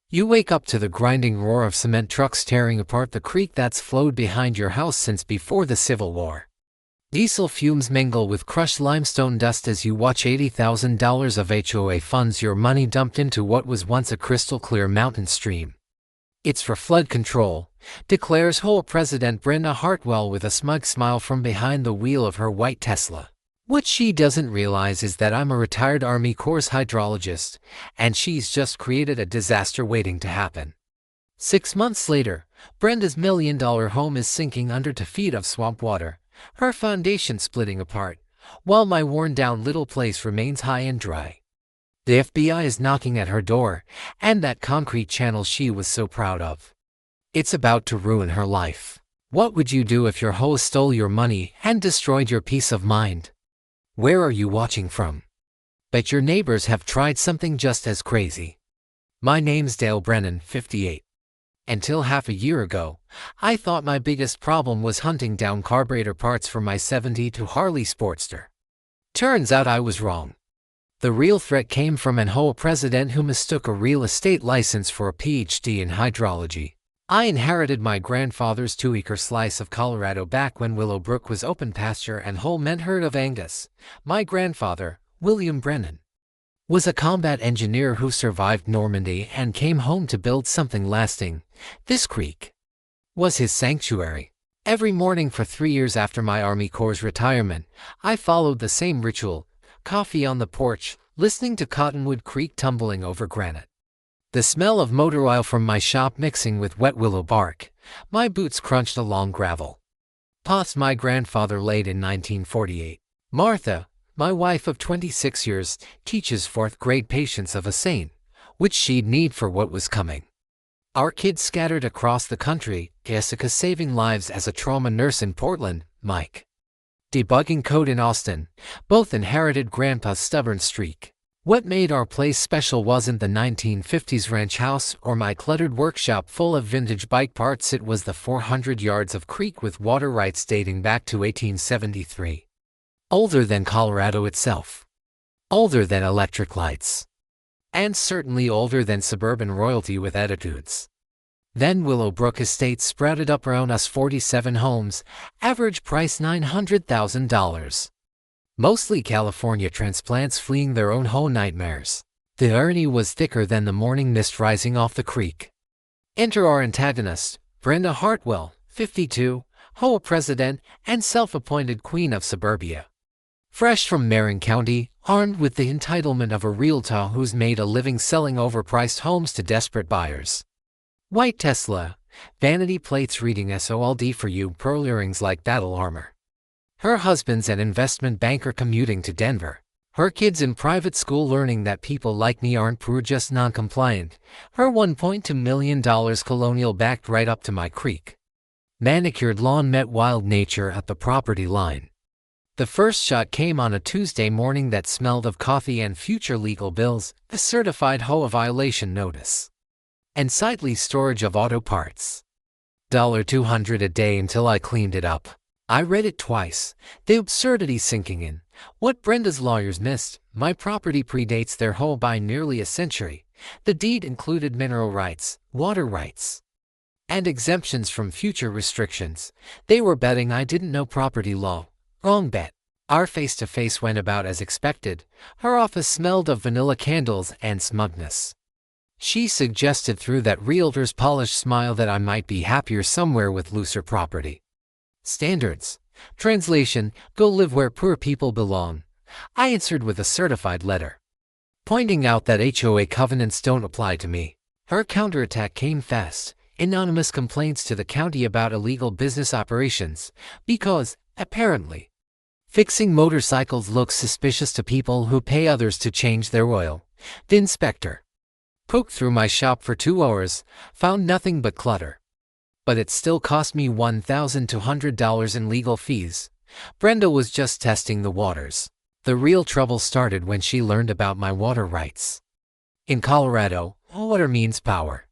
You wake up to the grinding roar of cement trucks tearing apart the creek that's flowed behind your house since before the Civil War. Diesel fumes mingle with crushed limestone dust as you watch $80,000 of HOA funds, your money dumped into what was once a crystal-clear mountain stream. It's for flood control, declares HOA President Brenda Hartwell with a smug smile from behind the wheel of her white Tesla. What she doesn't realize is that I'm a retired Army Corps hydrologist, and she's just created a disaster waiting to happen. 6 months later, Brenda's million-dollar home is sinking under 2 feet of swamp water, her foundation splitting apart, while my worn-down little place remains high and dry. The FBI is knocking at her door, and that concrete channel she was so proud of. It's about to ruin her life. What would you do if your HOA stole your money and destroyed your peace of mind? Where are you watching from? Bet your neighbors have tried something just as crazy. My name's Dale Brennan, 58. Until half a year ago, I thought my biggest problem was hunting down carburetor parts for my '72 Harley Sportster. Turns out I was wrong. The real threat came from an HOA president who mistook a real estate license for a PhD in hydrology. I inherited my grandfather's 2-acre slice of Colorado back when Willowbrook was open pasture and whole meant herd of Angus. My grandfather, William Brennan, was a combat engineer who survived Normandy and came home to build something lasting. This creek was his sanctuary. Every morning for 3 years after my Army Corps retirement, I followed the same ritual: coffee on the porch, listening to Cottonwood Creek tumbling over granite. The smell of motor oil from my shop mixing with wet willow bark, my boots crunched along gravel. Paths my grandfather laid in 1948. Martha, my wife of 26 years, teaches 4th grade patience of a saint, which she'd need for what was coming. Our kids scattered across the country, Jessica saving lives as a trauma nurse in Portland, Mike debugging code in Austin, both inherited Grandpa's stubborn streak. What made our place special wasn't the 1950s ranch house or my cluttered workshop full of vintage bike parts, it was the 400 yards of creek with water rights dating back to 1873. Older than Colorado itself. Older than electric lights. And certainly older than suburban royalty with attitudes. Then Willowbrook Estates sprouted up around us, 47 homes, average price $900,000. Mostly California transplants fleeing their own HOA nightmares. The irony was thicker than the morning mist rising off the creek. Enter our antagonist, Brenda Hartwell, 52, HOA president and self-appointed queen of suburbia. Fresh from Marin County, armed with the entitlement of a realtor who's made a living selling overpriced homes to desperate buyers. White Tesla, vanity plates reading SOLD for you, pearl earrings like battle armor. Her husband's an investment banker commuting to Denver. Her kids in private school learning that people like me aren't poor, just non-compliant. Her $1.2 million colonial backed right up to my creek. Manicured lawn met wild nature at the property line. The first shot came on a Tuesday morning that smelled of coffee and future legal bills, a certified HOA violation notice, and sightly storage of auto parts. $200 a day until I cleaned it up. I read it twice, the absurdity sinking in. What Brenda's lawyers missed: my property predates their HOA by nearly a century. The deed included mineral rights, water rights, and exemptions from future restrictions. They were betting I didn't know property law. Wrong bet. Our face-to-face went about as expected. Her office smelled of vanilla candles and smugness. She suggested through that realtor's polished smile that I might be happier somewhere with looser property standards. Translation: go live where poor people belong. I answered with a certified letter, pointing out that HOA covenants don't apply to me. Her counterattack came fast. Anonymous complaints to the county about illegal business operations, because, apparently, fixing motorcycles looks suspicious to people who pay others to change their oil. The inspector poked through my shop for 2 hours, found nothing but clutter. But it still cost me $1,200 in legal fees. Brenda was just testing the waters. The real trouble started when she learned about my water rights. In Colorado, water means power.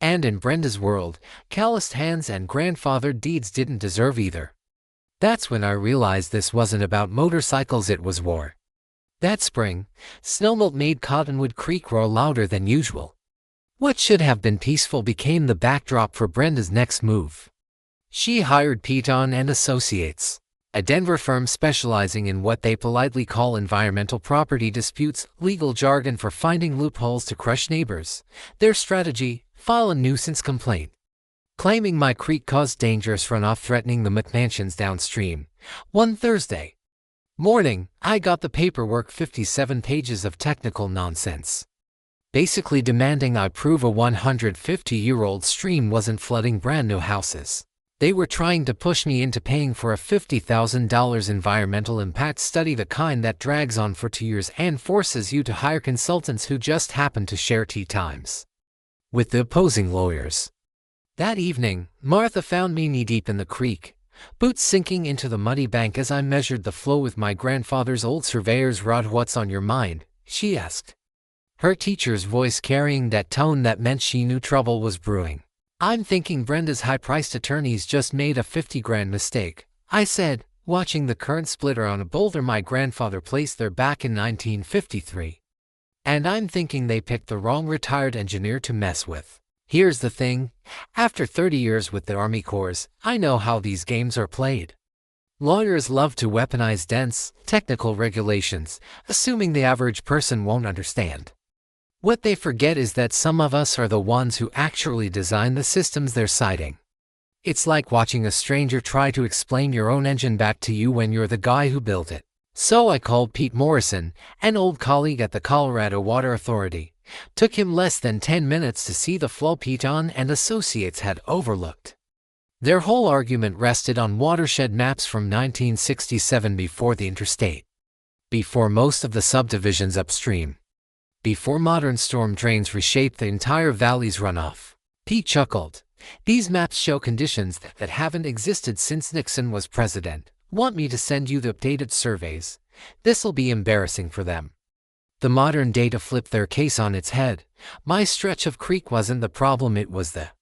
And in Brenda's world, calloused hands and grandfather deeds didn't deserve either. That's when I realized this wasn't about motorcycles, it was war. That spring, snowmelt made Cottonwood Creek roar louder than usual. What should have been peaceful became the backdrop for Brenda's next move. She hired Peton and Associates, a Denver firm specializing in what they politely call environmental property disputes, legal jargon for finding loopholes to crush neighbors. Their strategy: file a nuisance complaint, claiming my creek caused dangerous runoff threatening the McMansions downstream. One Thursday morning, I got the paperwork, 57 pages of technical nonsense, basically demanding I prove a 150-year-old stream wasn't flooding brand new houses. They were trying to push me into paying for a $50,000 environmental impact study, the kind that drags on for 2 years and forces you to hire consultants who just happen to share tea times with the opposing lawyers. That evening, Martha found me knee-deep in the creek, boots sinking into the muddy bank as I measured the flow with my grandfather's old surveyor's rod. "What's on your mind?" she asked, her teacher's voice carrying that tone that meant she knew trouble was brewing. "I'm thinking Brenda's high-priced attorneys just made a $50,000 mistake," I said, watching the current splitter on a boulder my grandfather placed there back in 1953. "And I'm thinking they picked the wrong retired engineer to mess with. Here's the thing, after 30 years with the Army Corps, I know how these games are played. Lawyers love to weaponize dense, technical regulations, assuming the average person won't understand. What they forget is that some of us are the ones who actually design the systems they're citing. It's like watching a stranger try to explain your own engine back to you when you're the guy who built it." So I called Pete Morrison, an old colleague at the Colorado Water Authority. Took him less than 10 minutes to see the flow Peton and Associates had overlooked. Their whole argument rested on watershed maps from 1967, before the interstate, before most of the subdivisions upstream, before modern storm drains reshaped the entire valley's runoff. Pete chuckled. "These maps show conditions that haven't existed since Nixon was president. Want me to send you the updated surveys? This'll be embarrassing for them." The modern data flipped their case on its head. My stretch of creek wasn't the problem, it was the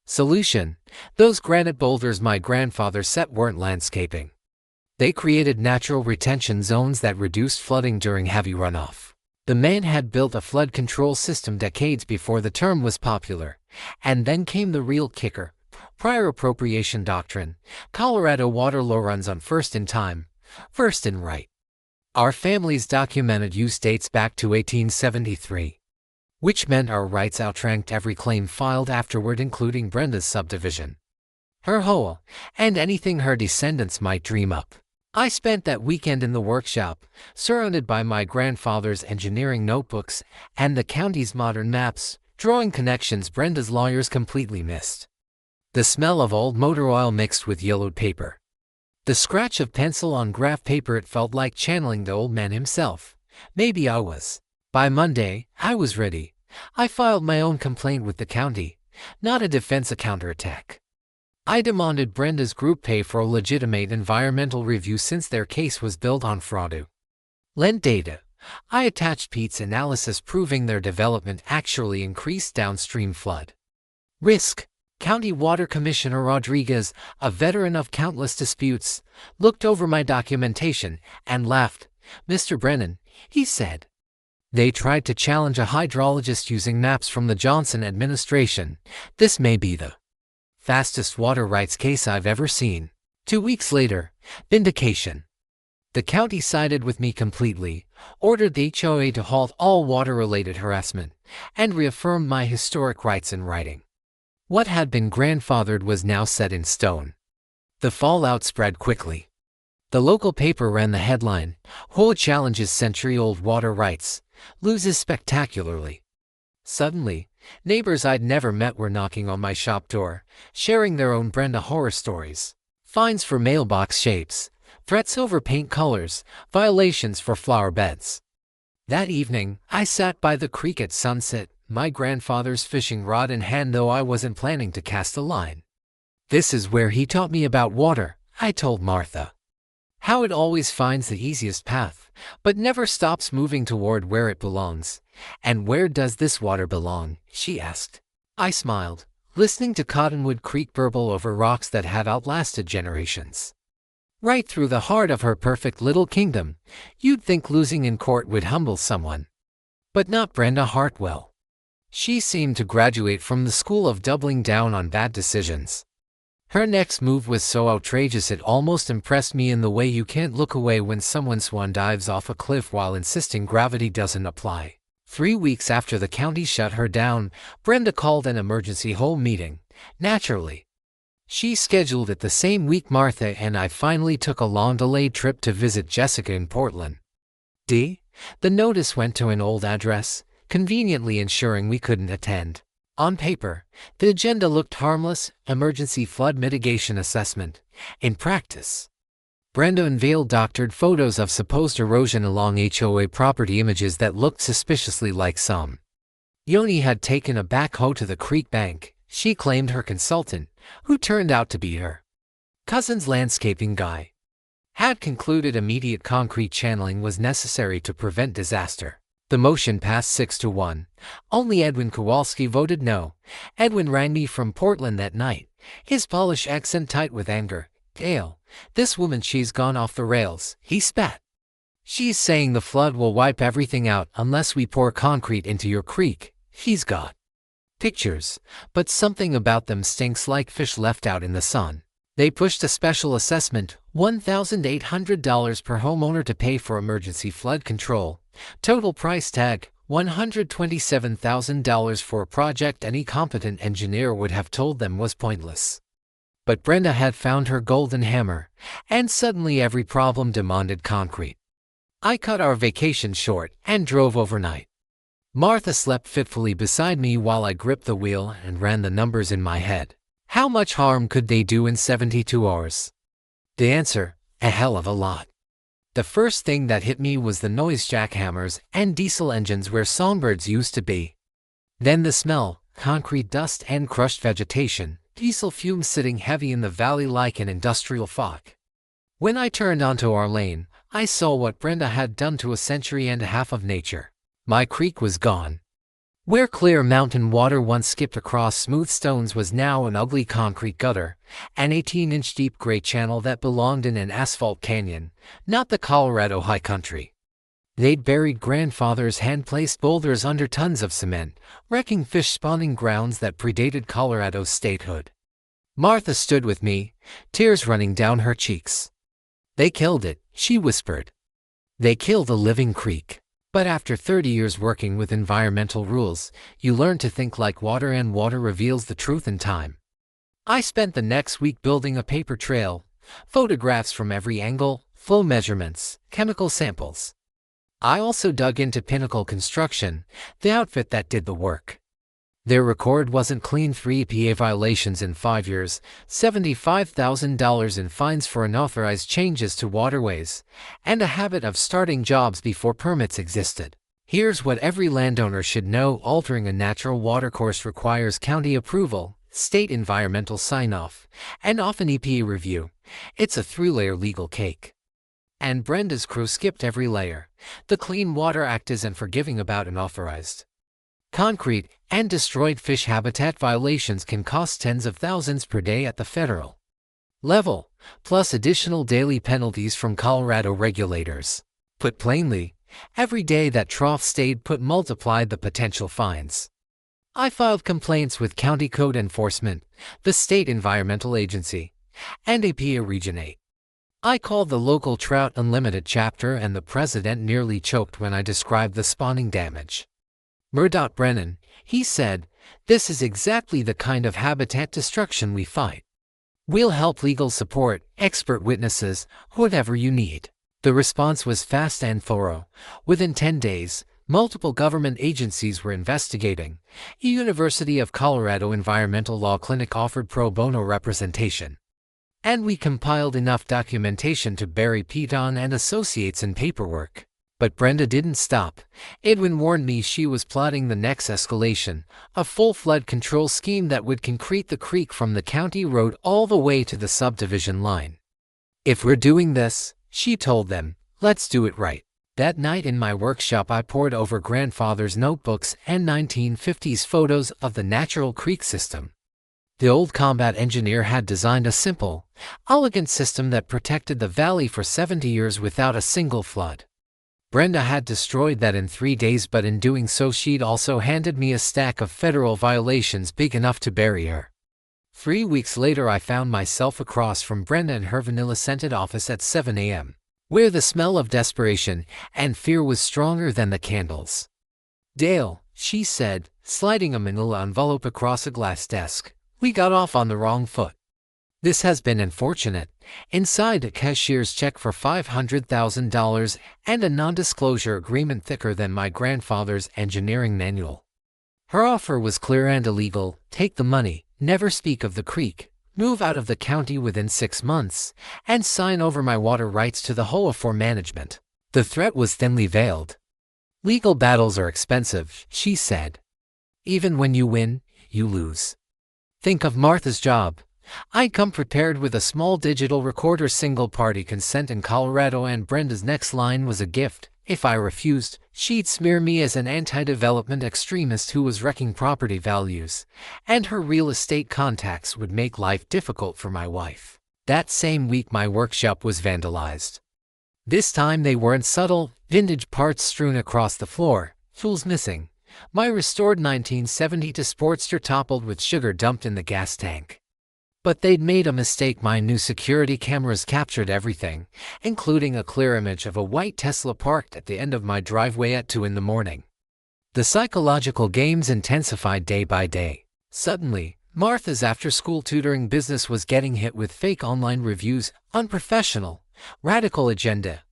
solution. Those granite boulders my grandfather set weren't landscaping. They created natural retention zones that reduced flooding during heavy runoff. The man had built a flood control system decades before the term was popular. And then came the real kicker: prior appropriation doctrine. Colorado water law runs on first in time, first in right. Our family's documented use dates back to 1873, which meant our rights outranked every claim filed afterward, including Brenda's subdivision, her HOA, and anything her descendants might dream up. I spent that weekend in the workshop, surrounded by my grandfather's engineering notebooks and the county's modern maps, drawing connections Brenda's lawyers completely missed. The smell of old motor oil mixed with yellowed paper, the scratch of pencil on graph paper, it felt like channeling the old man himself. Maybe I was. By Monday, I was ready. I filed my own complaint with the county, not a defense, a counterattack. I demanded Brenda's group pay for a legitimate environmental review since their case was built on fraudulent data. I attached Pete's analysis proving their development actually increased downstream flood risk. County Water Commissioner Rodriguez, a veteran of countless disputes, looked over my documentation and laughed. "Mr. Brennan," he said, "they tried to challenge a hydrologist using maps from the Johnson administration. This may be the fastest water rights case I've ever seen." 2 weeks later, vindication. The county sided with me completely, ordered the HOA to halt all water-related harassment, and reaffirmed my historic rights in writing. What had been grandfathered was now set in stone. The fallout spread quickly. The local paper ran the headline, "HOA challenges century-old water rights, loses spectacularly." Suddenly, neighbors I'd never met were knocking on my shop door, sharing their own Brenda horror stories. Fines for mailbox shapes, threats over paint colors, violations for flower beds. That evening, I sat by the creek at sunset, my grandfather's fishing rod in hand, though I wasn't planning to cast a line. "This is where he taught me about water," I told Martha. "How it always finds the easiest path, but never stops moving toward where it belongs." "And where does this water belong?" she asked. I smiled, listening to Cottonwood Creek burble over rocks that had outlasted generations. Right through the heart of her perfect little kingdom. You'd think losing in court would humble someone. But not Brenda Hartwell. She seemed to graduate from the school of doubling down on bad decisions. Her next move was so outrageous it almost impressed me in the way you can't look away when someone swan dives off a cliff while insisting gravity doesn't apply. 3 weeks after the county shut her down, Brenda called an emergency home meeting. Naturally, she scheduled it the same week Martha and I finally took a long-delayed trip to visit Jessica in Portland. The notice went to an old address, conveniently ensuring we couldn't attend. On paper, the agenda looked harmless: emergency flood mitigation assessment. In practice, Brenda unveiled doctored photos of supposed erosion along HOA property, images that looked suspiciously like some Yoni had taken a backhoe to the creek bank. She claimed her consultant, who turned out to be her cousin's landscaping guy, had concluded immediate concrete channeling was necessary to prevent disaster. The motion passed 6-1. Only Edwin Kowalski voted no. Edwin rang me from Portland that night, his Polish accent tight with anger. "Dale, this woman, she's gone off the rails," he spat. "She's saying the flood will wipe everything out unless we pour concrete into your creek. She's got pictures, but something about them stinks like fish left out in the sun." They pushed a special assessment, $1,800 per homeowner to pay for emergency flood control. Total price tag, $127,000 for a project any competent engineer would have told them was pointless. But Brenda had found her golden hammer, and suddenly every problem demanded concrete. I cut our vacation short and drove overnight. Martha slept fitfully beside me while I gripped the wheel and ran the numbers in my head. How much harm could they do in 72 hours? The answer: a hell of a lot. The first thing that hit me was the noise: jackhammers and diesel engines where songbirds used to be. Then the smell: concrete dust and crushed vegetation, diesel fumes sitting heavy in the valley like an industrial fog. When I turned onto our lane, I saw what Brenda had done to a century and a half of nature. My creek was gone. Where clear mountain water once skipped across smooth stones was now an ugly concrete gutter, an 18-inch deep gray channel that belonged in an asphalt canyon, not the Colorado high country. They'd buried grandfather's hand-placed boulders under tons of cement, wrecking fish spawning grounds that predated Colorado's statehood. Martha stood with me, tears running down her cheeks. "They killed it," she whispered. "They killed a living creek." But after 30 years working with environmental rules, you learn to think like water, and water reveals the truth in time. I spent the next week building a paper trail, photographs from every angle, flow measurements, chemical samples. I also dug into Pinnacle Construction, the outfit that did the work. Their record wasn't clean: 3 EPA violations in 5 years, $75,000 in fines for unauthorized changes to waterways, and a habit of starting jobs before permits existed. Here's what every landowner should know: altering a natural watercourse requires county approval, state environmental sign-off, and often EPA review. It's a 3-layer legal cake. And Brenda's crew skipped every layer. The Clean Water Act isn't forgiving about unauthorized concrete, and destroyed fish habitat violations can cost tens of thousands per day at the federal level, plus additional daily penalties from Colorado regulators. Put plainly, every day that trough stayed put multiplied the potential fines. I filed complaints with County Code Enforcement, the State Environmental Agency, and EPA Region 8. I called the local Trout Unlimited chapter, and the president nearly choked when I described the spawning damage. Murdoch Brennan, he said, "This is exactly the kind of habitat destruction we fight. We'll help, legal support, expert witnesses, whatever you need." The response was fast and thorough. Within 10 days, multiple government agencies were investigating. A University of Colorado Environmental Law Clinic offered pro bono representation. And we compiled enough documentation to bury Piton and Associates in paperwork. But Brenda didn't stop. Edwin warned me she was plotting the next escalation, a full flood control scheme that would concrete the creek from the county road all the way to the subdivision line. "If we're doing this," she told them, "let's do it right." That night in my workshop, I pored over grandfather's notebooks and 1950s photos of the natural creek system. The old combat engineer had designed a simple, elegant system that protected the valley for 70 years without a single flood. Brenda had destroyed that in 3 days, but in doing so she'd also handed me a stack of federal violations big enough to bury her. 3 weeks later I found myself across from Brenda in her vanilla-scented office at 7 a.m., where the smell of desperation and fear was stronger than the candles. "Dale," she said, sliding a manila envelope across a glass desk, "we got off on the wrong foot. This has been unfortunate." Inside, a cashier's check for $500,000 and a non-disclosure agreement thicker than my grandfather's engineering manual. Her offer was clear and illegal: take the money, never speak of the creek, move out of the county within 6 months, and sign over my water rights to the HOA for management. The threat was thinly veiled. "Legal battles are expensive," she said. "Even when you win, you lose. Think of Martha's job." I'd come prepared with a small digital recorder, single-party consent in Colorado, and Brenda's next line was a gift. If I refused, she'd smear me as an anti-development extremist who was wrecking property values, and her real estate contacts would make life difficult for my wife. That same week my workshop was vandalized. This time they weren't subtle: vintage parts strewn across the floor, tools missing, my restored 1972 Sportster toppled with sugar dumped in the gas tank. But they'd made a mistake. My new security cameras captured everything, including a clear image of a white Tesla parked at the end of my driveway at 2 in the morning. The psychological games intensified day by day. Suddenly, Martha's after-school tutoring business was getting hit with fake online reviews: unprofessional, radical agenda,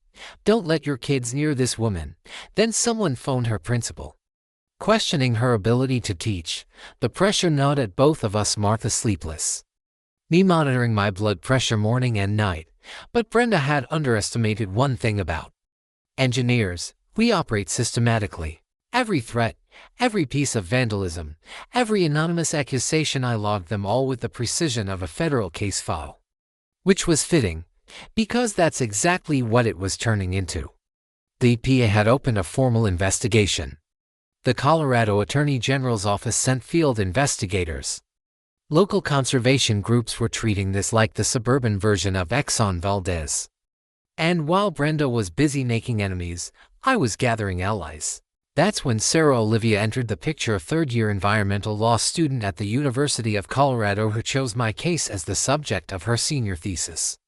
don't let your kids near this woman. Then someone phoned her principal, questioning her ability to teach. The pressure gnawed at both of us, Martha sleepless, me monitoring my blood pressure morning and night. But Brenda had underestimated one thing about engineers: we operate systematically. Every threat, every piece of vandalism, every anonymous accusation, I logged them all with the precision of a federal case file. Which was fitting, because that's exactly what it was turning into. The EPA had opened a formal investigation. The Colorado Attorney General's office sent field investigators. Local conservation groups were treating this like the suburban version of Exxon Valdez. And while Brenda was busy making enemies, I was gathering allies. That's when Sarah Olivia entered the picture, a third-year environmental law student at the University of Colorado who chose my case as the subject of her senior thesis.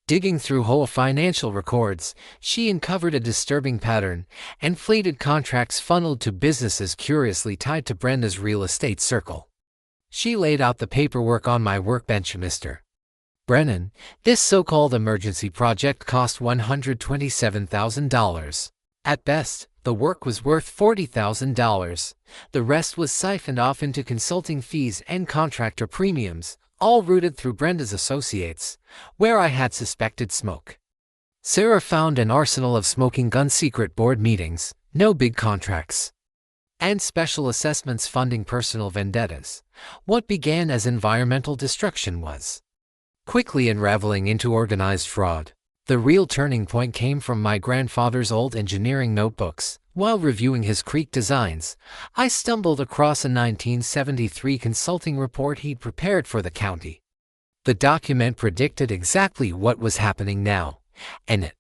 Digging through HOA financial records, she uncovered a disturbing pattern: inflated contracts funneled to businesses curiously tied to Brenda's real estate circle. She laid out the paperwork on my workbench. "Mr. Brennan, this so-called emergency project cost $127,000. At best, the work was worth $40,000. The rest was siphoned off into consulting fees and contractor premiums, all routed through Brenda's associates, where I had suspected smoke." Sarah found an arsenal of smoking gun: secret board meetings, no big contracts, and special assessments funding personal vendettas. What began as environmental destruction was quickly unraveling into organized fraud. The real turning point came from my grandfather's old engineering notebooks. While reviewing his creek designs, I stumbled across a 1973 consulting report he'd prepared for the county. The document predicted exactly what was happening now, and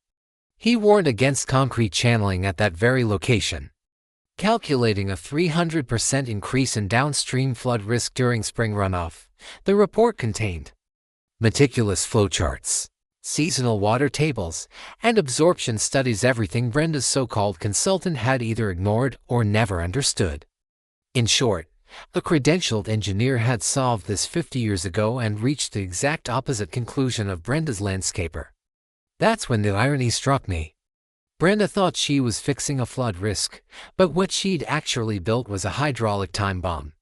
he warned against concrete channeling at that very location, calculating a 300% increase in downstream flood risk during spring runoff. The report contained meticulous flowcharts, seasonal water tables, and absorption studies, everything Brenda's so-called consultant had either ignored or never understood. In short, a credentialed engineer had solved this 50 years ago and reached the exact opposite conclusion of Brenda's landscaper. That's when the irony struck me. Brenda thought she was fixing a flood risk, but what she'd actually built was a hydraulic time bomb.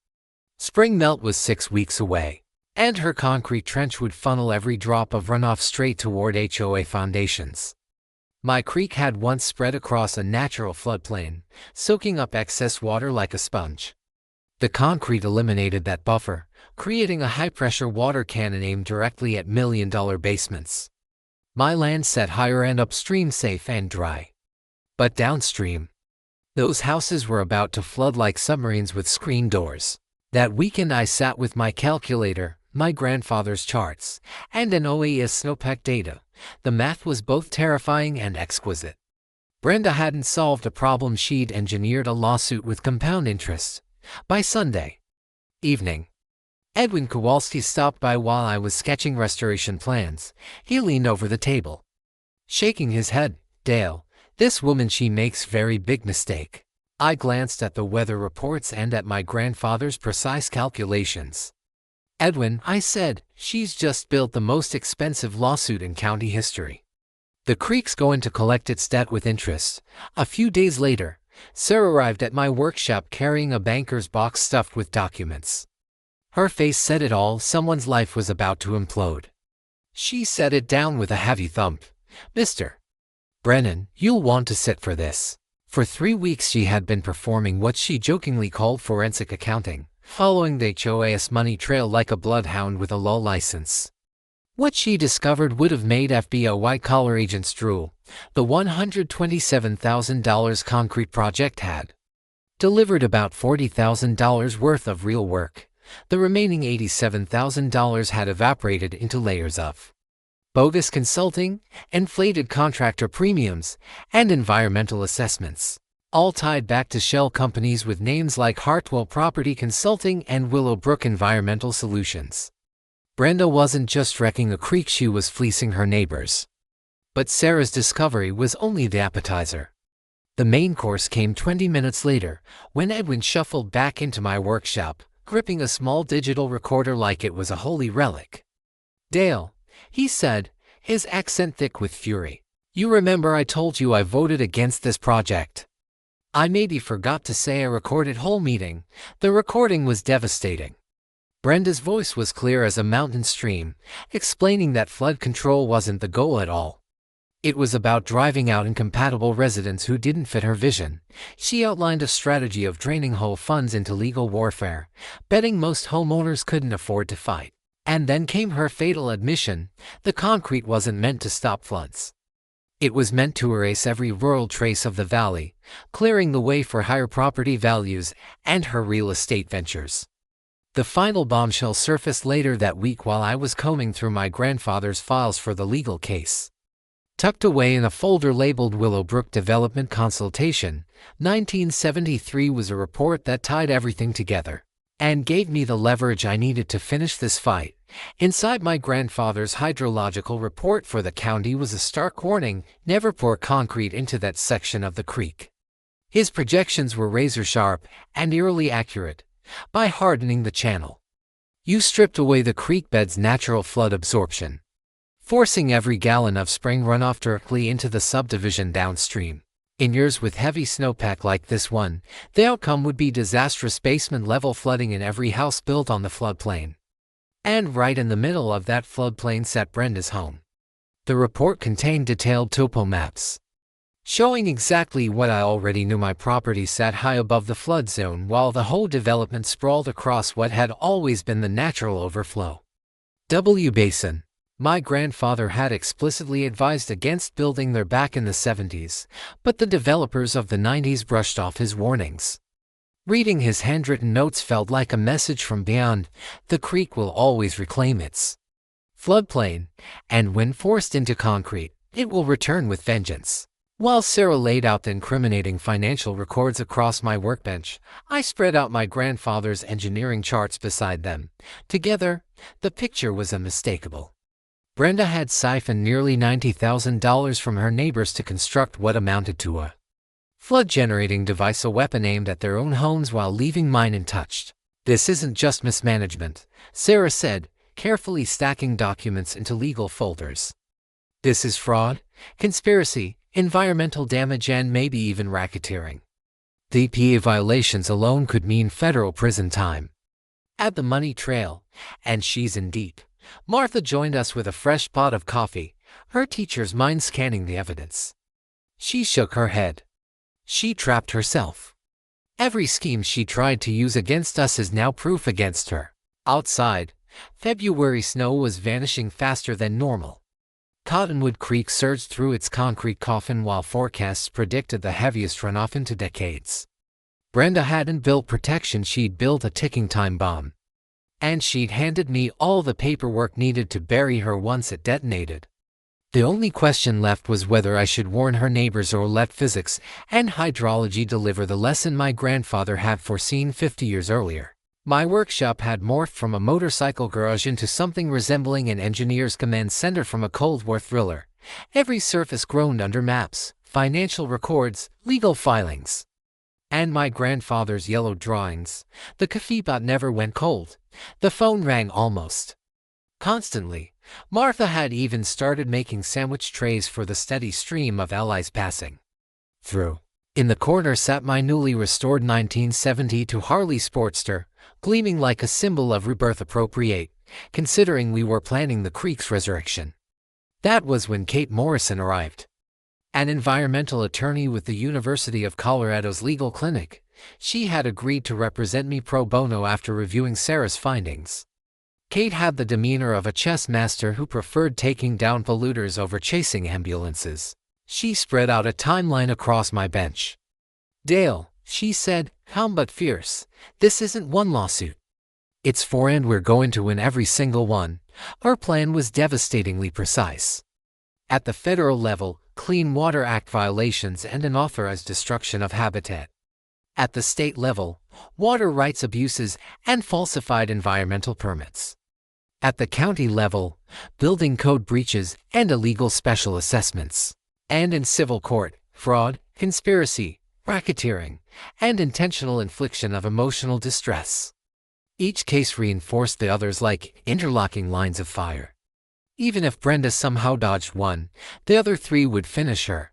Spring melt was 6 weeks away, and her concrete trench would funnel every drop of runoff straight toward HOA foundations. My creek had once spread across a natural floodplain, soaking up excess water like a sponge. The concrete eliminated that buffer, creating a high-pressure water cannon aimed directly at million-dollar basements. My land sat higher and upstream, safe and dry. But downstream, those houses were about to flood like submarines with screen doors. That weekend I sat with my calculator, my grandfather's charts, and an OAS snowpack data. The math was both terrifying and exquisite. Brenda hadn't solved a problem, she'd engineered a lawsuit with compound interest. By Sunday evening, Edwin Kowalski stopped by while I was sketching restoration plans. He leaned over the table, shaking his head. "Dale, this woman, she makes very big mistake." I glanced at the weather reports and at my grandfather's precise calculations. "Edwin," I said, "she's just built the most expensive lawsuit in county history. The creek's going to collect its debt with interest." A few days later, Sarah arrived at my workshop carrying a banker's box stuffed with documents. Her face said it all. Someone's life was about to implode. She set it down with a heavy thump. "Mr. Brennan, you'll want to sit for this." For 3 weeks she had been performing what she jokingly called forensic accounting, following the HOA's money trail like a bloodhound with a law license. What she discovered would have made FBI white-collar agents drool. The $127,000 concrete project had delivered about $40,000 worth of real work. The remaining $87,000 had evaporated into layers of bogus consulting, inflated contractor premiums, and environmental assessments, all tied back to shell companies with names like Hartwell Property Consulting and Willowbrook Environmental Solutions. Brenda wasn't just wrecking a creek, she was fleecing her neighbors. But Sarah's discovery was only the appetizer. The main course came 20 minutes later, when Edwin shuffled back into my workshop, gripping a small digital recorder like it was a holy relic. "Dale," he said, his accent thick with fury, "you remember I told you I voted against this project?" I maybe forgot to say I recorded whole meeting. The recording was devastating. Brenda's voice was clear as a mountain stream, explaining that flood control wasn't the goal at all. It was about driving out incompatible residents who didn't fit her vision. She outlined a strategy of draining whole funds into legal warfare, betting most homeowners couldn't afford to fight. And then came her fatal admission: the concrete wasn't meant to stop floods. It was meant to erase every rural trace of the valley, clearing the way for higher property values and her real estate ventures. The final bombshell surfaced later that week while I was combing through my grandfather's files for the legal case. Tucked away in a folder labeled Willowbrook Development Consultation, 1973 was a report that tied everything together and gave me the leverage I needed to finish this fight. Inside my grandfather's hydrological report for the county was a stark warning: never pour concrete into that section of the creek. His projections were razor-sharp and eerily accurate. By hardening the channel, you stripped away the creek bed's natural flood absorption, forcing every gallon of spring runoff directly into the subdivision downstream. In years with heavy snowpack like this one, the outcome would be disastrous basement-level flooding in every house built on the floodplain. And right in the middle of that floodplain sat Brenda's home. The report contained detailed topo maps, showing exactly what I already knew. My property sat high above the flood zone, while the whole development sprawled across what had always been the natural overflow W basin. My grandfather had explicitly advised against building there back in the 70s, but the developers of the 90s brushed off his warnings. Reading his handwritten notes felt like a message from beyond: the creek will always reclaim its floodplain, and when forced into concrete, it will return with vengeance. While Sarah laid out the incriminating financial records across my workbench, I spread out my grandfather's engineering charts beside them. Together, the picture was unmistakable. Brenda had siphoned nearly $90,000 from her neighbors to construct what amounted to a flood-generating device, a weapon aimed at their own homes while leaving mine untouched. "This isn't just mismanagement," Sarah said, carefully stacking documents into legal folders. "This is fraud, conspiracy, environmental damage, and maybe even racketeering. The EPA violations alone could mean federal prison time." Add the money trail, and she's in deep. Martha joined us with a fresh pot of coffee, her teacher's mind scanning the evidence. She shook her head. She trapped herself. Every scheme she tried to use against us is now proof against her. Outside, February snow was vanishing faster than normal. Cottonwood Creek surged through its concrete coffin while forecasts predicted the heaviest runoff into decades. Brenda hadn't built protection, she'd built a ticking time bomb. And she'd handed me all the paperwork needed to bury her once it detonated. The only question left was whether I should warn her neighbors or let physics and hydrology deliver the lesson my grandfather had foreseen 50 years earlier. My workshop had morphed from a motorcycle garage into something resembling an engineer's command center from a Cold War thriller. Every surface groaned under maps, financial records, legal filings, and my grandfather's yellowed drawings. The coffee pot never went cold. The phone rang almost constantly. Martha had even started making sandwich trays for the steady stream of allies passing through. In the corner sat my newly restored 1972 Harley Sportster, gleaming like a symbol of rebirth appropriate, considering we were planning the creek's resurrection. That was when Kate Morrison arrived. An environmental attorney with the University of Colorado's legal clinic, she had agreed to represent me pro bono after reviewing Sarah's findings. Kate had the demeanor of a chess master who preferred taking down polluters over chasing ambulances. She spread out a timeline across my bench. "Dale," she said, calm but fierce, "this isn't one lawsuit. It's four, and we're going to win every single one." Our plan was devastatingly precise. At the federal level, Clean Water Act violations and unauthorized destruction of habitat. At the state level, water rights abuses and falsified environmental permits. At the county level, building code breaches and illegal special assessments. And in civil court, fraud, conspiracy, racketeering, and intentional infliction of emotional distress. Each case reinforced the others like interlocking lines of fire. Even if Brenda somehow dodged one, the other three would finish her.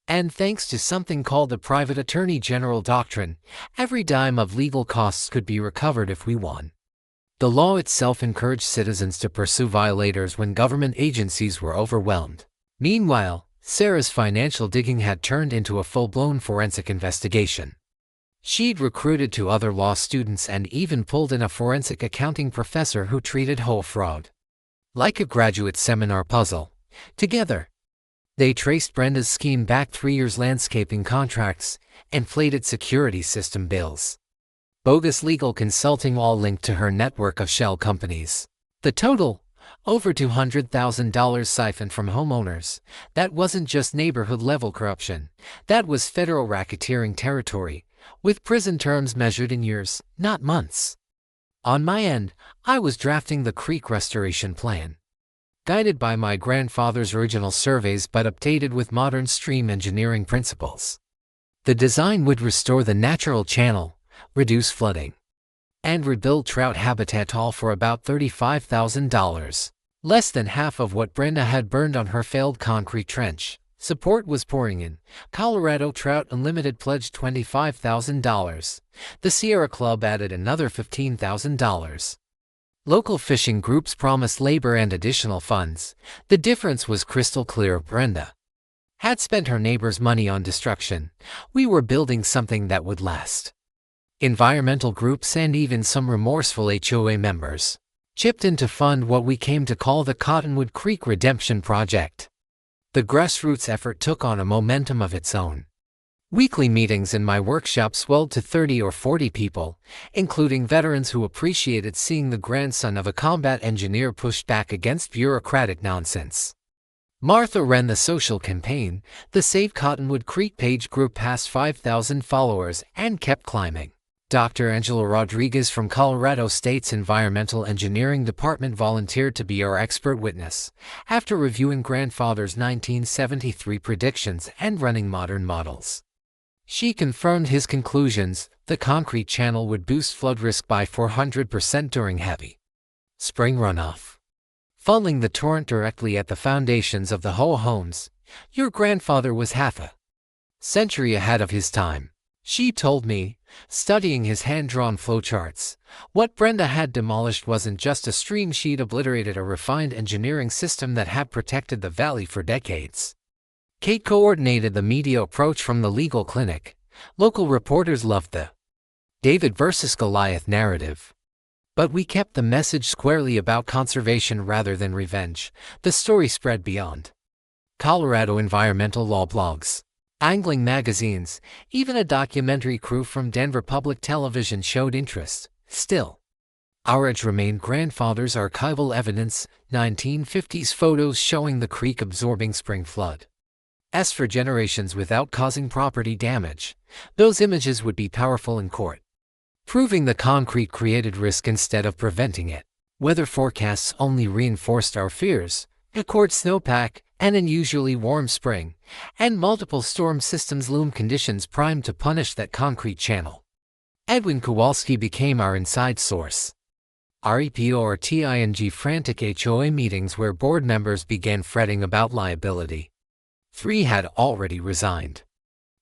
And thanks to something called the private attorney general doctrine, every dime of legal costs could be recovered if we won. The law itself encouraged citizens to pursue violators when government agencies were overwhelmed. Meanwhile, Sarah's financial digging had turned into a full-blown forensic investigation. She'd recruited two other law students and even pulled in a forensic accounting professor who treated HOA fraud like a graduate seminar puzzle. Together, they traced Brenda's scheme back 3 years: landscaping contracts, inflated security system bills, bogus legal consulting, all linked to her network of shell companies. The total? Over $200,000 siphoned from homeowners. That wasn't just neighborhood-level corruption. That was federal racketeering territory, with prison terms measured in years, not months. On my end, I was drafting the creek restoration plan, guided by my grandfather's original surveys but updated with modern stream engineering principles. The design would restore the natural channel, reduce flooding, and rebuild trout habitat, all for about $35,000, less than half of what Brenda had burned on her failed concrete trench. Support was pouring in. Colorado Trout Unlimited pledged $25,000. The Sierra Club added another $15,000. Local fishing groups promised labor and additional funds. The difference was crystal clear: Brenda had spent her neighbors' money on destruction. We were building something that would last. Environmental groups and even some remorseful HOA members chipped in to fund what we came to call the Cottonwood Creek Redemption Project. The grassroots effort took on a momentum of its own. Weekly meetings in my workshop swelled to 30 or 40 people, including veterans who appreciated seeing the grandson of a combat engineer pushed back against bureaucratic nonsense. Martha ran the social campaign. The Save Cottonwood Creek page grew past 5,000 followers and kept climbing. Dr. Angela Rodriguez from Colorado State's Environmental Engineering Department volunteered to be our expert witness, after reviewing grandfather's 1973 predictions and running modern models. She confirmed his conclusions: the concrete channel would boost flood risk by 400% during heavy spring runoff, funneling the torrent directly at the foundations of the HOA homes. Your grandfather was half a century ahead of his time, she told me, studying his hand-drawn flowcharts. What Brenda had demolished wasn't just a stream, she'd obliterated a refined engineering system that had protected the valley for decades. Kate coordinated the media approach from the legal clinic. Local reporters loved the David versus Goliath narrative, but we kept the message squarely about conservation rather than revenge. The story spread beyond Colorado environmental law blogs, angling magazines, even a documentary crew from Denver Public Television showed interest. Still, Our edge remained grandfather's archival evidence, 1950s photos showing the creek absorbing spring flood. As for generations without causing property damage, those images would be powerful in court, proving the concrete created risk instead of preventing it. Weather forecasts only reinforced our fears. A court snowpack, an unusually warm spring, and multiple storm systems loom, conditions primed to punish that concrete channel. Edwin Kowalski became our inside source. REPORTING frantic HOA meetings where board members began fretting about liability. 3 had already resigned,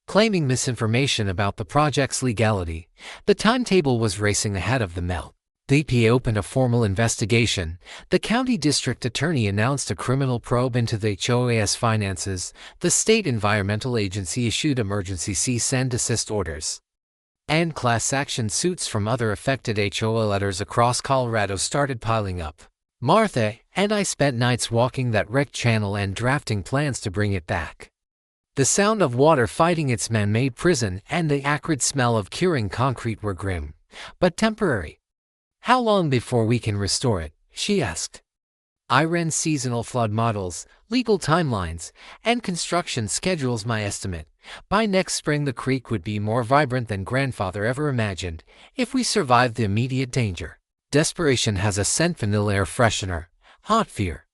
claiming misinformation about the project's legality. The timetable was racing ahead of the melt. The EPA opened a formal investigation. The county district attorney announced a criminal probe into the HOA's finances. The state environmental agency issued emergency cease and desist orders. And class action suits from other affected HOA letters across Colorado started piling up. Martha and I spent nights walking that wrecked channel and drafting plans to bring it back. The sound of water fighting its man-made prison and the acrid smell of curing concrete were grim, but temporary. "How long before we can restore it?" she asked. I ran seasonal flood models, legal timelines, and construction schedules. My estimate: by next spring the creek would be more vibrant than grandfather ever imagined, if we survived the immediate danger. Desperation has a scent: vanilla air freshener, hot fear,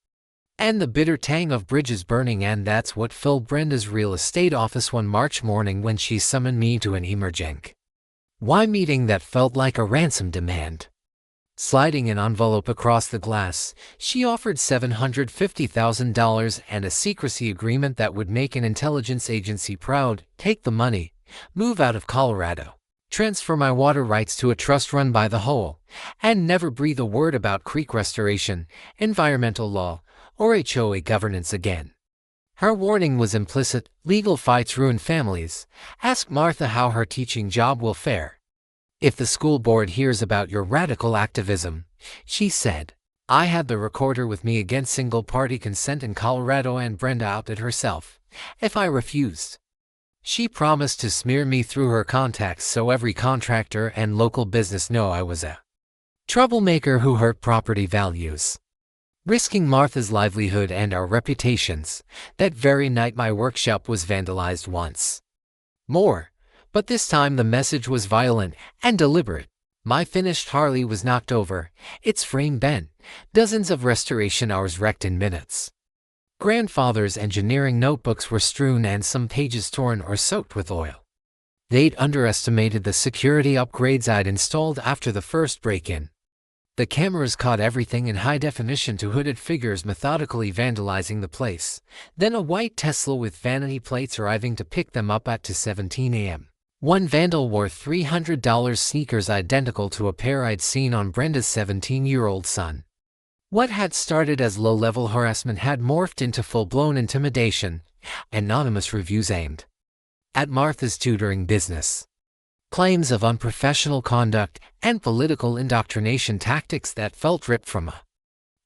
and the bitter tang of bridges burning, and that's what filled Brenda's real estate office one March morning when she summoned me to an emergency meeting that felt like a ransom demand. Sliding an envelope across the glass, she offered $750,000 and a secrecy agreement that would make an intelligence agency proud. "Take the money, move out of Colorado, transfer my water rights to a trust run by the HOA, and never breathe a word about creek restoration, environmental law, or HOA governance again." Her warning was implicit: legal fights ruin families. Ask Martha how her teaching job will fare if the school board hears about your radical activism, she said. I had the recorder with me against single-party consent in Colorado, and Brenda outed herself if I refused. She promised to smear me through her contacts so every contractor and local business know I was a troublemaker who hurt property values, risking Martha's livelihood and our reputations. That very night my workshop was vandalized once more. But this time the message was violent and deliberate. My finished Harley was knocked over, its frame bent, dozens of restoration hours wrecked in minutes. Grandfather's engineering notebooks were strewn and some pages torn or soaked with oil. They'd underestimated the security upgrades I'd installed after the first break-in. The cameras caught everything in high definition to hooded figures methodically vandalizing the place, then a white Tesla with vanity plates arriving to pick them up at 2:17 a.m. One vandal wore $300 sneakers identical to a pair I'd seen on Brenda's 17-year-old son. What had started as low-level harassment had morphed into full-blown intimidation. Anonymous reviews aimed at Martha's tutoring business, claims of unprofessional conduct, and political indoctrination tactics that felt ripped from a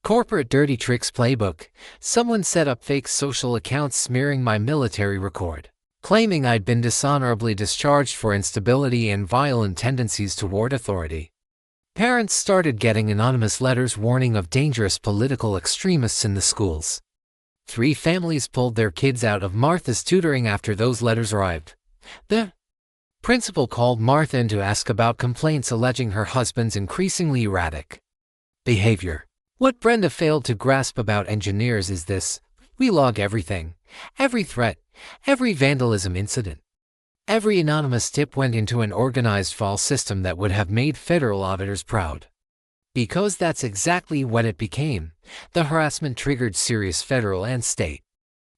corporate dirty tricks playbook. Someone set up fake social accounts smearing my military record, claiming I'd been dishonorably discharged for instability and violent tendencies toward authority. Parents started getting anonymous letters warning of dangerous political extremists in the schools. 3 families pulled their kids out of Martha's tutoring after those letters arrived. The principal called Martha in to ask about complaints alleging her husband's increasingly erratic behavior. What Brenda failed to grasp about engineers is this: we log everything, every threat, every vandalism incident. Every anonymous tip went into an organized file system that would have made federal auditors proud. Because that's exactly what it became. The harassment triggered serious federal and state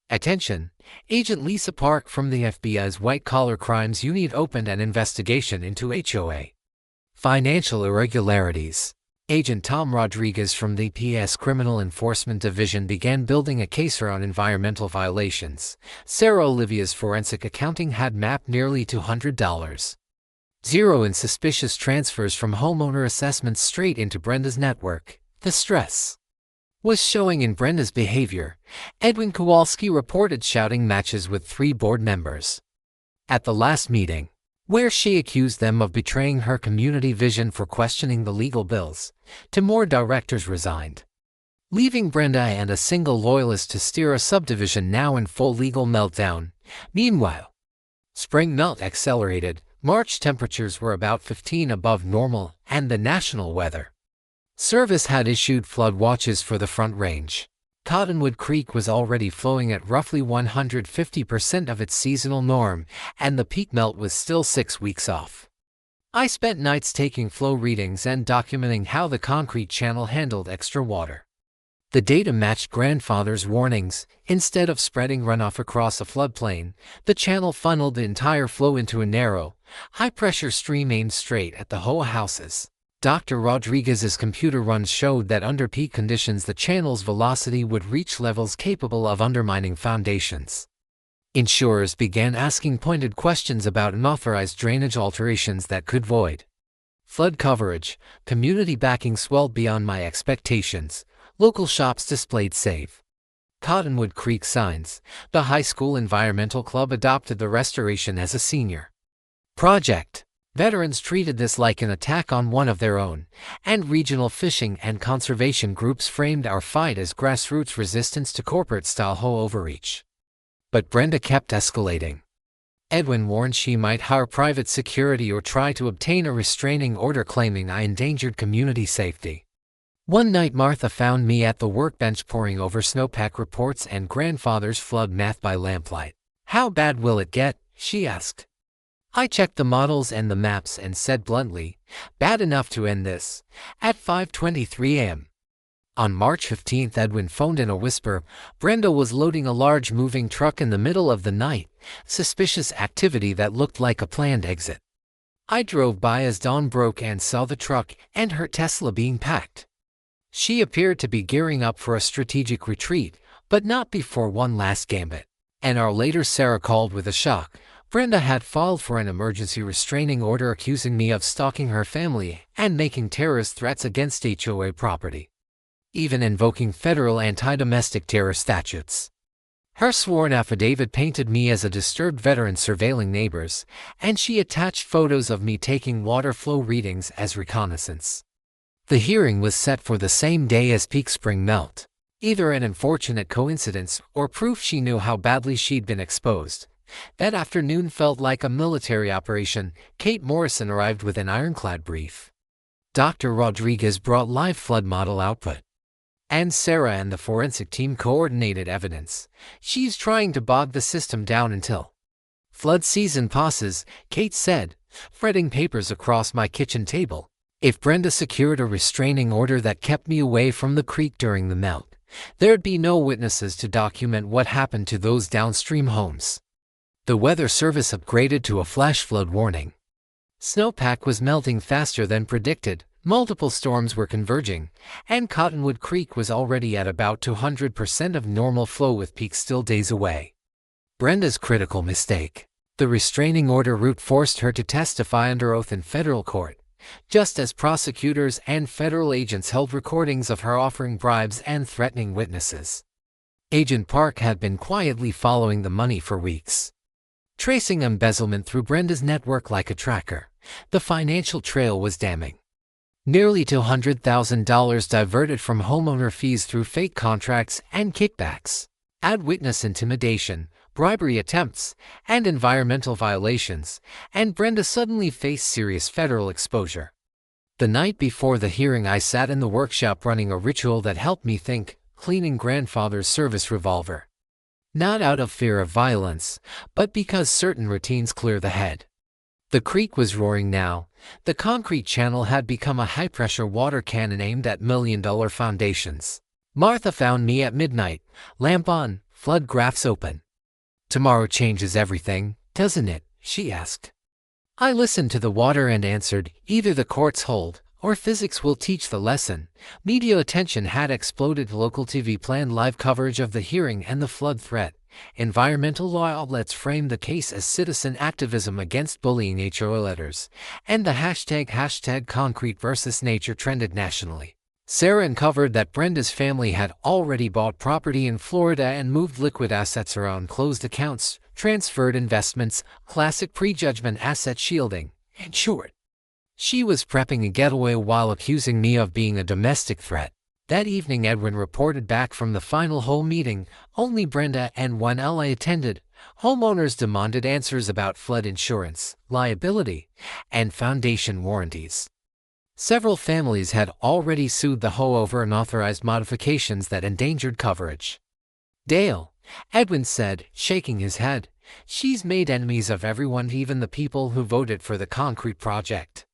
attention. Agent Lisa Park from the FBI's White Collar Crimes Unit opened an investigation into HOA financial irregularities. Agent Tom Rodriguez from the PS Criminal Enforcement Division began building a case around environmental violations. Sarah Olivia's forensic accounting had mapped nearly $200 in suspicious transfers from homeowner assessments straight into Brenda's network. The stress was showing in Brenda's behavior. Edwin Kowalski reported shouting matches with 3 board members at the last meeting. where she accused them of betraying her community vision for questioning the legal bills. Two more directors resigned, leaving Brenda and a single loyalist to steer a subdivision now in full legal meltdown. Meanwhile, spring melt accelerated. March temperatures were about 15 above normal, and the National Weather Service had issued flood watches for the Front Range. Cottonwood Creek was already flowing at roughly 150% of its seasonal norm, and the peak melt was still 6 weeks off. I spent nights taking flow readings and documenting how the concrete channel handled extra water. The data matched grandfather's warnings. Instead of spreading runoff across a floodplain, the channel funneled the entire flow into a narrow, high-pressure stream aimed straight at the HOA houses. Dr. Rodriguez's computer runs showed that under peak conditions the channel's velocity would reach levels capable of undermining foundations. Insurers began asking pointed questions about unauthorized drainage alterations that could void flood coverage. Community backing swelled beyond my expectations. Local shops displayed Save Cottonwood Creek signs. The high school environmental club adopted the restoration as a senior project. Veterans treated this like an attack on one of their own, and regional fishing and conservation groups framed our fight as grassroots resistance to corporate-style HOA overreach. But Brenda kept escalating. Edwin warned she might hire private security or try to obtain a restraining order claiming I endangered community safety. One night Martha found me at the workbench poring over snowpack reports and grandfather's flood math by lamplight. "How bad will it get?" she asked. I checked the models and the maps and said bluntly, "Bad enough to end this." At 5:23 a.m. on March 15th, Edwin phoned in a whisper. Brenda was loading a large moving truck in the middle of the night, suspicious activity that looked like a planned exit. I drove by as dawn broke and saw the truck and her Tesla being packed. She appeared to be gearing up for a strategic retreat, but not before one last gambit. An hour later, Sarah called with a shock. Brenda had filed for an emergency restraining order accusing me of stalking her family and making terrorist threats against HOA property, even invoking federal anti-domestic terror statutes. Her sworn affidavit painted me as a disturbed veteran surveilling neighbors, and she attached photos of me taking water flow readings as reconnaissance. The hearing was set for the same day as peak spring melt. Either an unfortunate coincidence or proof she knew how badly she'd been exposed. That afternoon felt like a military operation. Kate Morrison arrived with an ironclad brief. Dr. Rodriguez brought live flood model output, and Sarah and the forensic team coordinated evidence. "She's trying to bog the system down until flood season passes," Kate said, spreading papers across my kitchen table. If Brenda secured a restraining order that kept me away from the creek during the melt, there'd be no witnesses to document what happened to those downstream homes. The Weather Service upgraded to a flash flood warning. Snowpack was melting faster than predicted, multiple storms were converging, and Cottonwood Creek was already at about 200% of normal flow with peaks still days away. Brenda's critical mistake. The restraining order route forced her to testify under oath in federal court, just as prosecutors and federal agents held recordings of her offering bribes and threatening witnesses. Agent Park had been quietly following the money for weeks, tracing embezzlement through Brenda's network like a tracker. The financial trail was damning. Nearly $200,000 diverted from homeowner fees through fake contracts and kickbacks. Add witness intimidation, bribery attempts, and environmental violations, and Brenda suddenly faced serious federal exposure. The night before the hearing, I sat in the workshop running a ritual that helped me think, cleaning grandfather's service revolver. Not out of fear of violence, but because certain routines clear the head. The creek was roaring now. The concrete channel had become a high-pressure water cannon aimed at million-dollar foundations. Martha found me at midnight, lamp on, flood graphs open. "Tomorrow changes everything, doesn't it?" she asked. I listened to the water and answered, "Either the courts hold, or physics will teach the lesson." Media attention had exploded. Local TV planned live coverage of the hearing and the flood threat. Environmental law outlets framed the case as citizen activism against bullying HOA letters, and the hashtag concrete versus nature trended nationally. Sarah uncovered that Brenda's family had already bought property in Florida and moved liquid assets around closed accounts, transferred investments, classic prejudgment asset shielding. In short, she was prepping a getaway while accusing me of being a domestic threat. That evening Edwin reported back from the final whole meeting. Only Brenda and one ally attended. Homeowners demanded answers about flood insurance, liability, and foundation warranties. Several families had already sued the HOA over unauthorized modifications that endangered coverage. Dale, Edwin said, shaking his head, she's made enemies of everyone, even the people who voted for the concrete project.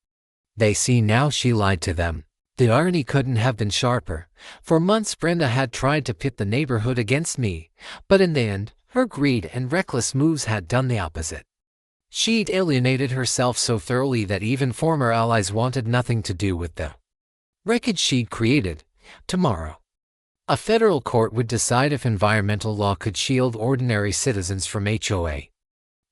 They see now she lied to them. The irony couldn't have been sharper. For months Brenda had tried to pit the neighborhood against me, but in the end, her greed and reckless moves had done the opposite. She'd alienated herself so thoroughly that even former allies wanted nothing to do with the wreckage she'd created. Tomorrow, a federal court would decide if environmental law could shield ordinary citizens from HOA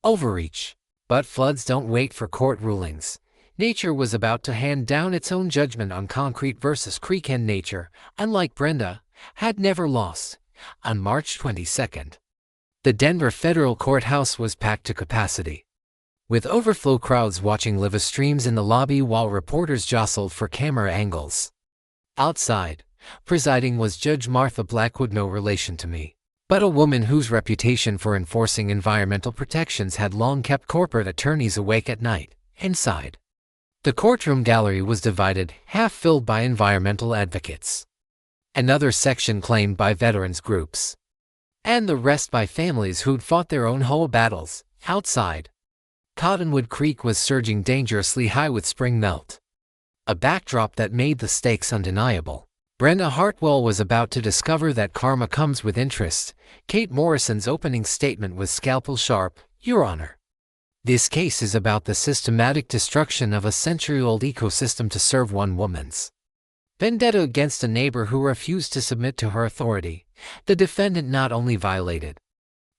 overreach. But floods don't wait for court rulings. Nature was about to hand down its own judgment on concrete versus creek, and nature, unlike Brenda, had never lost. On March 22nd, the Denver federal courthouse was packed to capacity, with overflow crowds watching live streams in the lobby while reporters jostled for camera angles. Outside, presiding was Judge Martha Blackwood, no relation to me, but a woman whose reputation for enforcing environmental protections had long kept corporate attorneys awake at night. Inside, the courtroom gallery was divided, half filled by environmental advocates, another section claimed by veterans groups, and the rest by families who'd fought their own HOA battles. Outside, Cottonwood Creek was surging dangerously high with spring melt, a backdrop that made the stakes undeniable. Brenda Hartwell was about to discover that karma comes with interest. Kate Morrison's opening statement was scalpel sharp. Your Honor, this case is about the systematic destruction of a century-old ecosystem to serve one woman's vendetta against a neighbor who refused to submit to her authority. The defendant not only violated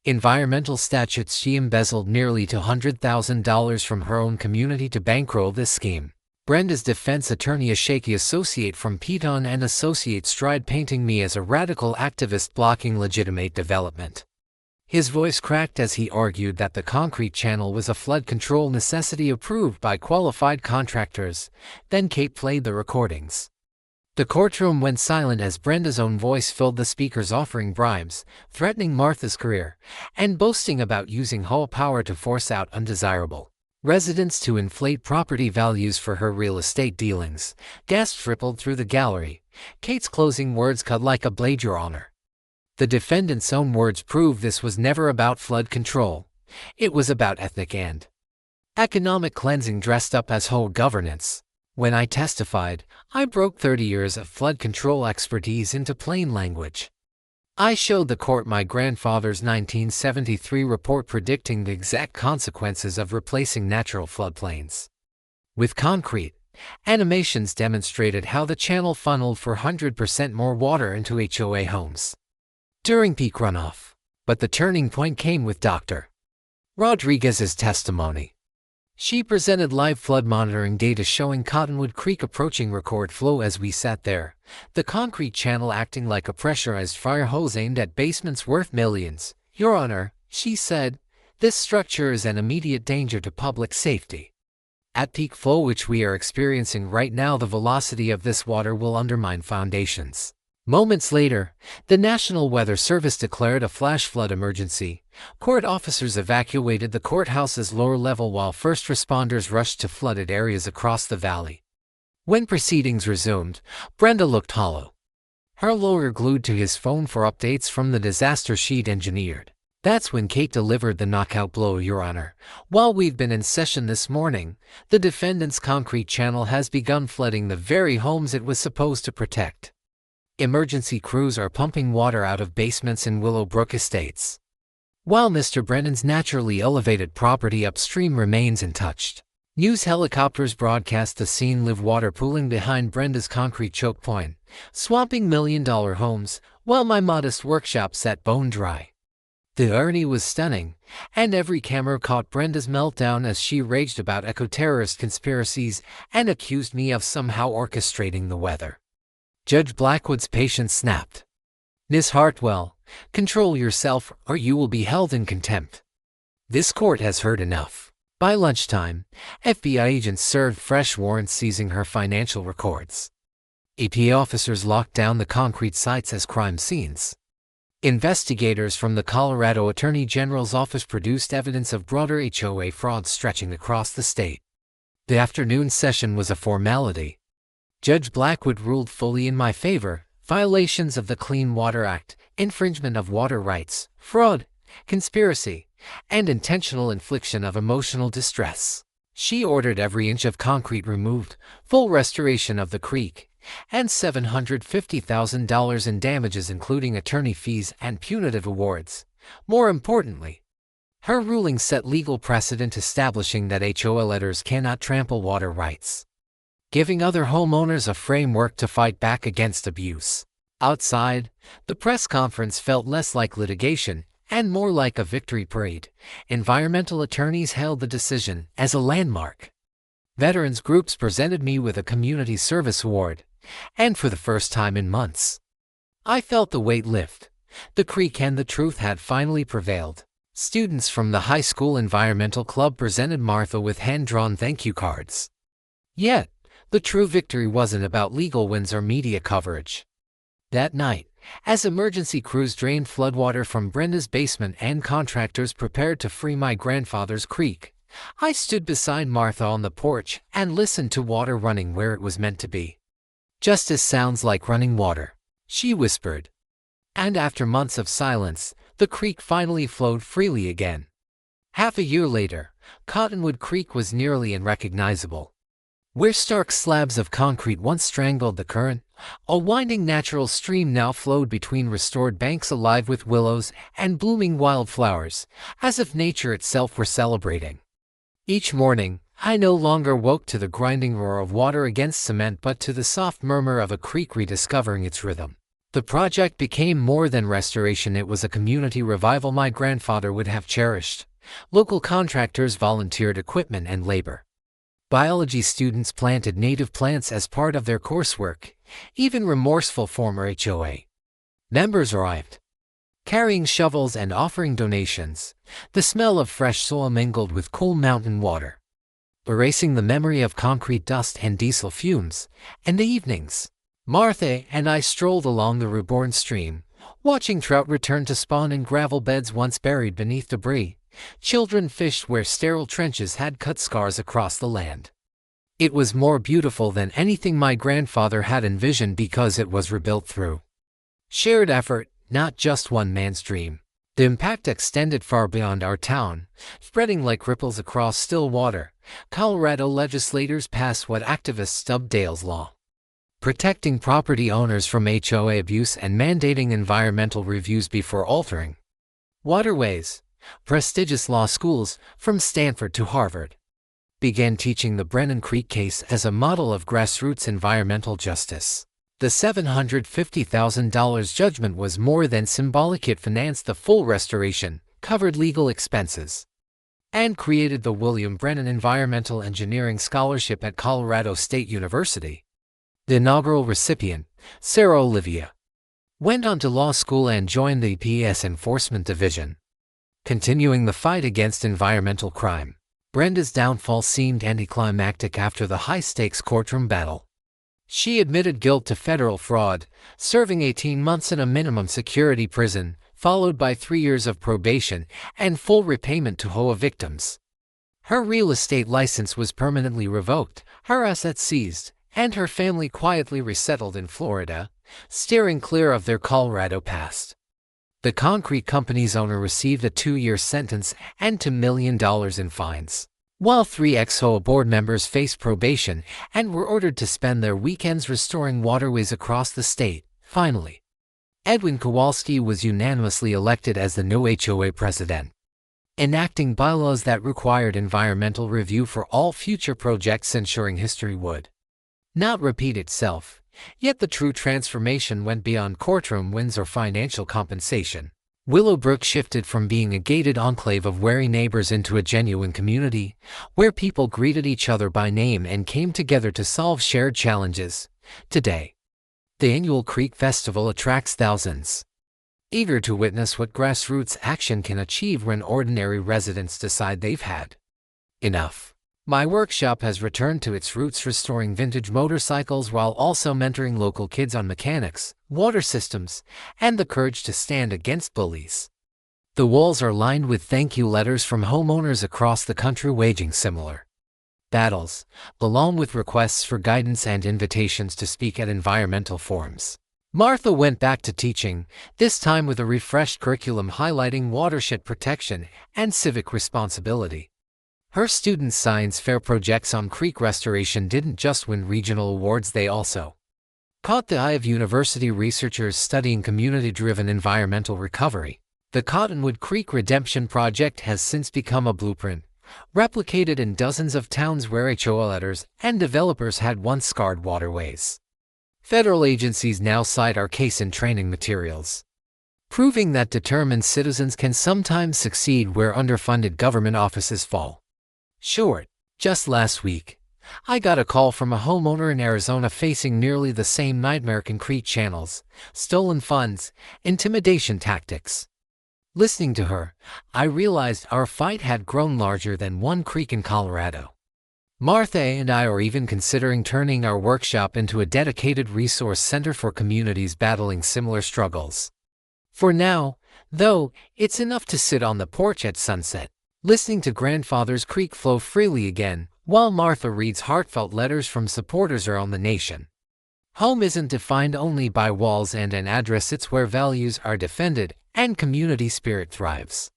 environmental statutes, she embezzled nearly $200,000 from her own community to bankroll this scheme. Brenda's defense attorney, a shaky associate from Peton and Associates, tried painting me as a radical activist blocking legitimate development. His voice cracked as he argued that the concrete channel was a flood control necessity approved by qualified contractors. Then Kate played the recordings. The courtroom went silent as Brenda's own voice filled the speakers, offering bribes, threatening Martha's career, and boasting about using HOA power to force out undesirable residents to inflate property values for her real estate dealings. Gasps rippled through the gallery. Kate's closing words cut like a blade. Your Honor, the defendant's own words prove this was never about flood control. It was about ethnic and economic cleansing dressed up as HOA governance. When I testified, I broke 30 years of flood control expertise into plain language. I showed the court my grandfather's 1973 report predicting the exact consequences of replacing natural floodplains with concrete. Animations demonstrated how the channel funneled 400% more water into HOA homes during peak runoff. But the turning point came with Dr. Rodriguez's testimony. She presented live flood monitoring data showing Cottonwood Creek approaching record flow as we sat there, the concrete channel acting like a pressurized fire hose aimed at basements worth millions. Your Honor, she said, this structure is an immediate danger to public safety. At peak flow, which we are experiencing right now, the velocity of this water will undermine foundations. Moments later, the National Weather Service declared a flash flood emergency. Court officers evacuated the courthouse's lower level while first responders rushed to flooded areas across the valley. When proceedings resumed, Brenda looked hollow, her lawyer glued to his phone for updates from the disaster she'd engineered. That's when Kate delivered the knockout blow. Your Honor, while we've been in session this morning, the defendant's concrete channel has begun flooding the very homes it was supposed to protect. Emergency crews are pumping water out of basements in Willowbrook Estates, while Mr. Brennan's naturally elevated property upstream remains untouched. News helicopters broadcast the scene, live water pooling behind Brenda's concrete choke point, swamping million-dollar homes, while my modest workshop sat bone dry. The irony was stunning, and every camera caught Brenda's meltdown as she raged about eco-terrorist conspiracies and accused me of somehow orchestrating the weather. Judge Blackwood's patience snapped. Miss Hartwell, control yourself or you will be held in contempt. This court has heard enough. By lunchtime, FBI agents served fresh warrants seizing her financial records. EPA officers locked down the concrete sites as crime scenes. Investigators from the Colorado Attorney General's office produced evidence of broader HOA fraud stretching across the state. The afternoon session was a formality. Judge Blackwood ruled fully in my favor: violations of the Clean Water Act, infringement of water rights, fraud, conspiracy, and intentional infliction of emotional distress. She ordered every inch of concrete removed, full restoration of the creek, and $750,000 in damages including attorney fees and punitive awards. More importantly, her ruling set legal precedent establishing that HOA letters cannot trample water rights, giving other homeowners a framework to fight back against abuse. Outside, the press conference felt less like litigation and more like a victory parade. Environmental attorneys hailed the decision as a landmark. Veterans groups presented me with a Community Service Award, and for the first time in months, I felt the weight lift. The creek and the truth had finally prevailed. Students from the high school environmental club presented Martha with hand-drawn thank you cards. Yet, the true victory wasn't about legal wins or media coverage. That night, as emergency crews drained floodwater from Brenda's basement and contractors prepared to free my grandfather's creek, I stood beside Martha on the porch and listened to water running where it was meant to be. "Justice sounds like running water," she whispered. And after months of silence, the creek finally flowed freely again. Half a year later, Cottonwood Creek was nearly unrecognizable. Where stark slabs of concrete once strangled the current, a winding natural stream now flowed between restored banks alive with willows and blooming wildflowers, as if nature itself were celebrating. Each morning, I no longer woke to the grinding roar of water against cement but to the soft murmur of a creek rediscovering its rhythm. The project became more than restoration, it was a community revival my grandfather would have cherished. Local contractors volunteered equipment and labor. Biology students planted native plants as part of their coursework. Even remorseful former HOA members arrived, carrying shovels and offering donations. The smell of fresh soil mingled with cool mountain water, erasing the memory of concrete dust and diesel fumes. In the evenings, Martha and I strolled along the reborn stream, watching trout return to spawn in gravel beds once buried beneath debris. Children fished where sterile trenches had cut scars across the land. It was more beautiful than anything my grandfather had envisioned because it was rebuilt through shared effort, not just one man's dream. The impact extended far beyond our town, spreading like ripples across still water. Colorado legislators passed what activists dubbed Dale's Law, protecting property owners from HOA abuse and mandating environmental reviews before altering waterways. Prestigious law schools, from Stanford to Harvard, began teaching the Brennan Creek case as a model of grassroots environmental justice. The $750,000 judgment was more than symbolic. It financed the full restoration, covered legal expenses, and created the William Brennan Environmental Engineering Scholarship at Colorado State University. The inaugural recipient, Sarah Olivia, went on to law school and joined the EPA's Enforcement Division, continuing the fight against environmental crime. Brenda's downfall seemed anticlimactic after the high-stakes courtroom battle. She admitted guilt to federal fraud, serving 18 months in a minimum security prison, followed by 3 years of probation and full repayment to HOA victims. Her real estate license was permanently revoked, her assets seized, and her family quietly resettled in Florida, steering clear of their Colorado past. The concrete company's owner received a 2-year sentence and $2 million in fines, while 3 ex-HOA board members faced probation and were ordered to spend their weekends restoring waterways across the state. Finally, Edwin Kowalski was unanimously elected as the new HOA president, enacting bylaws that required environmental review for all future projects, ensuring history would not repeat itself. Yet the true transformation went beyond courtroom wins or financial compensation. Willowbrook shifted from being a gated enclave of wary neighbors into a genuine community, where people greeted each other by name and came together to solve shared challenges. Today, the annual Creek Festival attracts thousands. eager to witness what grassroots action can achieve when ordinary residents decide they've had enough. My workshop has returned to its roots, restoring vintage motorcycles while also mentoring local kids on mechanics, water systems, and the courage to stand against bullies. The walls are lined with thank you letters from homeowners across the country waging similar battles, along with requests for guidance and invitations to speak at environmental forums. Martha went back to teaching, this time with a refreshed curriculum highlighting watershed protection and civic responsibility. Her students' science fair projects on creek restoration didn't just win regional awards, they also caught the eye of university researchers studying community-driven environmental recovery. The Cottonwood Creek Redemption Project has since become a blueprint, replicated in dozens of towns where HOA letters and developers had once scarred waterways. Federal agencies now cite our case in training materials, proving that determined citizens can sometimes succeed where underfunded government offices fall short. Just last week, I got a call from a homeowner in Arizona facing nearly the same nightmare: concrete channels, stolen funds, intimidation tactics. Listening to her, I realized our fight had grown larger than one creek in Colorado. Martha and I are even considering turning our workshop into a dedicated resource center for communities battling similar struggles. For now, though, it's enough to sit on the porch at sunset, listening to Grandfather's Creek flow freely again, while Martha reads heartfelt letters from supporters around the nation. Home isn't defined only by walls and an address, it's where values are defended and community spirit thrives.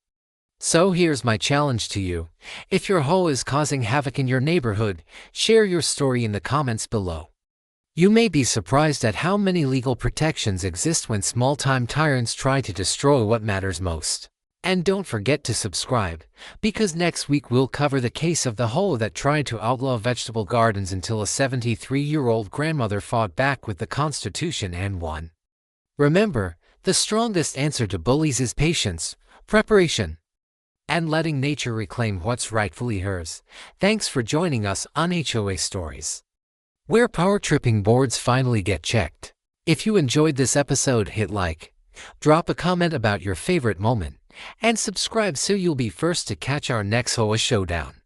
So here's my challenge to you. If your HOA is causing havoc in your neighborhood, share your story in the comments below. You may be surprised at how many legal protections exist when small-time tyrants try to destroy what matters most. And don't forget to subscribe, because next week we'll cover the case of the HOA that tried to outlaw vegetable gardens until a 73-year-old grandmother fought back with the Constitution and won. Remember, the strongest answer to bullies is patience, preparation, and letting nature reclaim what's rightfully hers. Thanks for joining us on HOA Stories, where power-tripping boards finally get checked. If you enjoyed this episode, hit like, drop a comment about your favorite moment, and subscribe so you'll be first to catch our next HOA showdown.